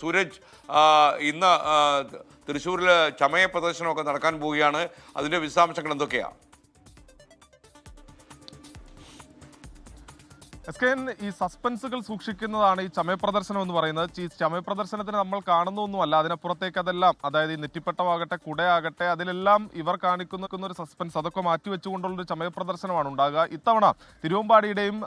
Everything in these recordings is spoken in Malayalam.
സൂരജ് ഇന്ന് തൃശ്ശൂരിൽ ചമയ പ്രദർശനമൊക്കെ നടക്കാൻ പോവുകയാണ്. അതിൻ്റെ വിശദാംശങ്ങൾ എന്തൊക്കെയാണ്? ഈ സസ്പെൻസുകൾ സൂക്ഷിക്കുന്നതാണ് ഈ ചമയ പ്രദർശനം എന്ന് പറയുന്നത്. ഈ ചമയ പ്രദർശനത്തിന് നമ്മൾ കാണുന്നൊന്നുമല്ല, അതിനപ്പുറത്തേക്ക് അതെല്ലാം, അതായത് ഈ നെറ്റിപ്പട്ടമാകട്ടെ കുടയാകട്ടെ, അതിലെല്ലാം ഇവർ കാണിക്കുന്ന ഒരു സസ്പെൻസ് അതൊക്കെ മാറ്റിവെച്ചുകൊണ്ടുള്ളൊരു ചമയ പ്രദർശനമാണ് ഉണ്ടാകുക. ഇത്തവണ തിരുവമ്പാടിയുടെയും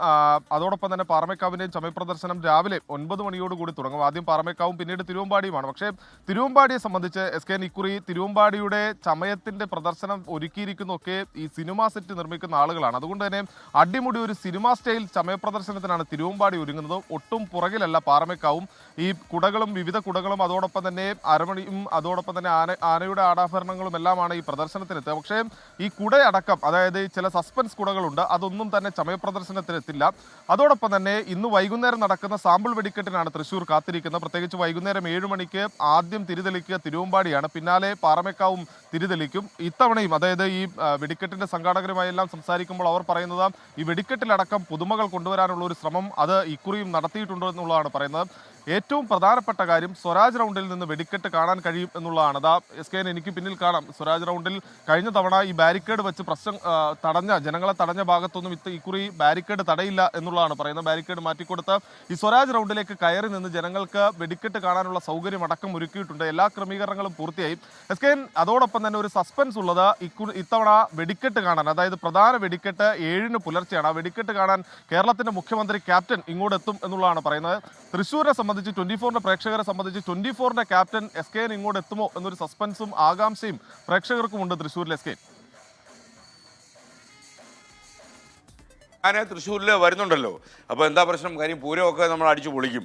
അതോടൊപ്പം തന്നെ പാറമേക്കാവിന്റെയും ചമയ പ്രദർശനം രാവിലെ 9 മണിയോടുകൂടി തുടങ്ങും. ആദ്യം പാറമേക്കാവും പിന്നീട് തിരുവമ്പാടിയുമാണ്. പക്ഷേ തിരുവമ്പാടിയെ സംബന്ധിച്ച് ഇക്കുറി തിരുവമ്പാടിയുടെ ചമയത്തിന്റെ പ്രദർശനം ഒരുക്കിയിരിക്കുന്നതൊക്കെ ഈ സിനിമാ സെറ്റ് നിർമ്മിക്കുന്ന ആളുകളാണ്. അതുകൊണ്ട് തന്നെ അടിമുടി ഒരു സിനിമാ സ്റ്റൈൽ ചമയ പ്രദർശനത്തിനാണ് തിരുവമ്പാടി ഒരുങ്ങുന്നത്. ഒട്ടും പുറകിലല്ല പാറമേക്കാവും. ഈ കുടകളും വിവിധ കുടകളും അതോടൊപ്പം തന്നെ അരമണിയും അതോടൊപ്പം തന്നെ ആനയുടെ ആടാഭരണങ്ങളും എല്ലാമാണ് ഈ പ്രദർശനത്തിനെത്തുക. പക്ഷേ ഈ കുടയടക്കം, അതായത് ചില സസ്പെൻസ് കുടകളുണ്ട്, അതൊന്നും തന്നെ ചമയ പ്രദർശനത്തിനെത്തില്ല. അതോടൊപ്പം തന്നെ ഇന്ന് വൈകുന്നേരം നടക്കുന്ന സാമ്പിൾ വെടിക്കെട്ടിനാണ് തൃശ്ശൂർ കാത്തിരിക്കുന്നത്. പ്രത്യേകിച്ച് വൈകുന്നേരം 7 മണിക്ക് ആദ്യം തിരിതെളിക്കുക തിരുവമ്പാടിയാണ്, പിന്നാലെ പാറമേക്കാവും തിരിതെളിക്കും. ഇത്തവണയും അതായത് ഈ വെടിക്കെട്ടിന്റെ സംഘാടകരുമായി എല്ലാം സംസാരിക്കുമ്പോൾ അവർ പറയുന്നത് ഈ വെടിക്കെട്ടിലടക്കം പുതുമകൾ കൊണ്ടുവരാനുള്ള ഒരു ശ്രമം അത് ഇക്കുറിയും നടത്തിയിട്ടുണ്ടോ എന്നുള്ളതാണ് പറയുന്നത്. ഏറ്റവും പ്രധാനപ്പെട്ട കാര്യം സ്വരാജ് റൗണ്ടിൽ നിന്ന് വെടിക്കെട്ട് കാണാൻ കഴിയും എന്നുള്ളതാണ്. അതാ എനിക്ക് പിന്നിൽ കാണാം. സ്വരാജ് റൗണ്ടിൽ കഴിഞ്ഞ തവണ ഈ ബാരിക്കേഡ് വെച്ച് പ്രശ്നം ജനങ്ങളെ തടഞ്ഞ ഭാഗത്തൊന്നും ഇക്കുറി ബാരിക്കേഡ് തടയില്ല എന്നുള്ളതാണ് പറയുന്നത്. ബാരിക്കേഡ് മാറ്റിക്കൊടുത്ത് ഈ സ്വരാജ് റൗണ്ടിലേക്ക് കയറി നിന്ന് ജനങ്ങൾക്ക് വെടിക്കെട്ട് കാണാനുള്ള സൗകര്യം അടക്കം ഒരുക്കിയിട്ടുണ്ട്. എല്ലാ ക്രമീകരണങ്ങളും പൂർത്തിയായി. അതോടൊപ്പം തന്നെ ഒരു സസ്പെൻസ് ഉള്ളത് ഇത്തവണ വെടിക്കെട്ട് കാണാൻ, അതായത് പ്രധാന വെടിക്കെട്ട് 7-ന് പുലർച്ചെയാണ്. ആ വെടിക്കെട്ട് കാണാൻ കേരളത്തിന്റെ മുഖ്യമന്ത്രി ക്യാപ്റ്റൻ ഇങ്ങോട്ട് എത്തും എന്നുള്ളതാണ് പറയുന്നത്. തൃശ്ശൂരിനെ സംബന്ധിച്ച് 24ന്റെ പ്രേക്ഷകരെ സംബന്ധിച്ച് 24ന്റെ ക്യാപ്റ്റൻ ഇങ്ങോട്ട് എത്തുമോ എന്നൊരു സസ്പെൻസും ആകാംക്ഷയും പ്രേക്ഷകർക്കുമുണ്ട് തൃശ്ശൂരിൽ. ഞാൻ തൃശ്ശൂരിൽ വരുന്നുണ്ടല്ലോ, അപ്പോൾ എന്താ പ്രശ്നം? കാര്യം പൂരമൊക്കെ നമ്മൾ അടിച്ചു പൊളിക്കും.